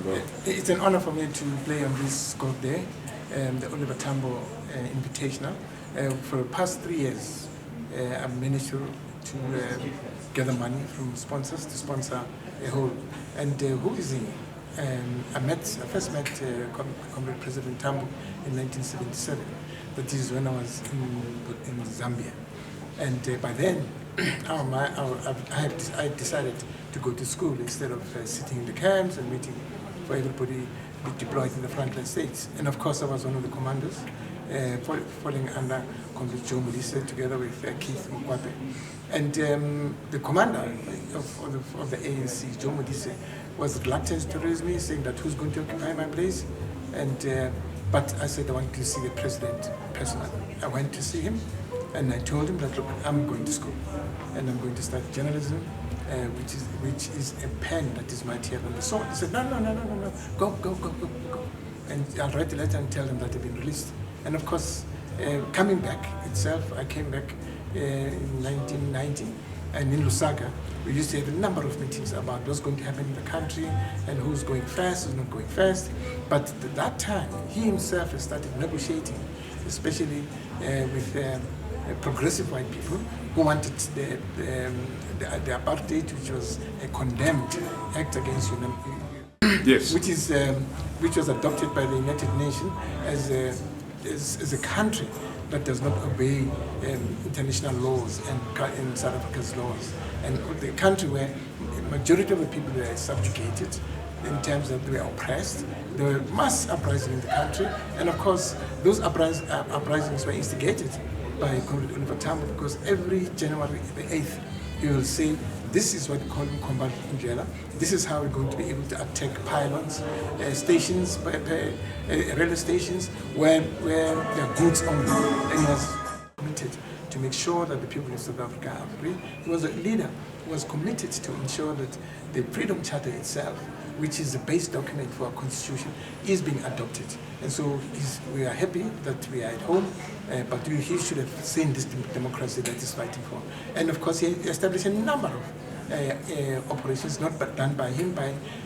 can go. It's an honor for me to play on this golf day, the Oliver Tambo Invitational. For the past 3 years, I've managed to gather money from sponsors to sponsor a hole. And who is he? I first met Comrade President Tambo in 1977. That is when I was in Zambia. And by then, I decided to go to school instead of sitting in the camps and waiting for everybody to be deployed in the frontline states. And of course, I was one of the commanders, falling under Comrade Joe Modise together with Keith Mukwape. And the commander of the ANC, Joe Modise, was reluctant to raise me, saying that who's going to occupy my place. And but I said I want to see the president personally. I went to see him, and I told him that, look, I'm going to school, and I'm going to start journalism, which is a pen that is mightier than the sword. He said, no, go. And I'll write a letter and tell them that I've been released. And of course, coming back itself, I came back in 1990, and in Lusaka, we used to have a number of meetings about what's going to happen in the country and who's going fast, who's not going fast. But at that time, he himself has started negotiating, especially with progressive white people who wanted the apartheid, which was a condemned act against humanity. Yes. Which was adopted by the United Nations as a country that does not obey international laws and South Africa's laws, and the country where the majority of the people were subjugated in terms of they were oppressed. There were mass uprisings in the country, and of course those uprisings were instigated by Comrade Oliver Tambo, because every January the 8th he will say, this is what we call combat Indlela. This is how we're going to be able to attack pylons, stations, railway stations, where there are goods only. And he was committed to make sure that the people of South Africa are free. He was a leader who was committed to ensure that the Freedom Charter itself, which is the base document for our constitution, is being adopted. And so we are happy that we are at home, but he should have seen this democracy that he's fighting for. And of course, he established a number of operations, not done by him,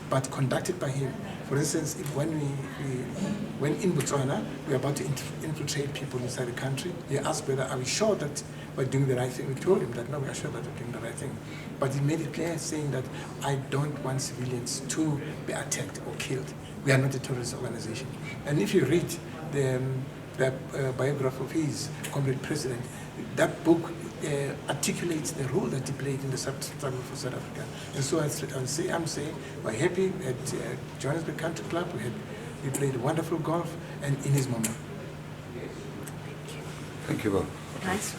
but conducted by him. For instance, when in Botswana, we were about to infiltrate people inside the country, he asked whether are we sure that we're doing the right thing. We told him that no, we are sure that we're doing the right thing. But he made it clear, saying that I don't want civilians to be attacked or killed. We are not a terrorist organization. And if you read the biography of his Comrade President, that book articulates the role that he played in the struggle for South Africa. And so I'm saying we're happy at Johannesburg Country Club. We played wonderful golf, and in his moment. Thank you, Bob. Nice.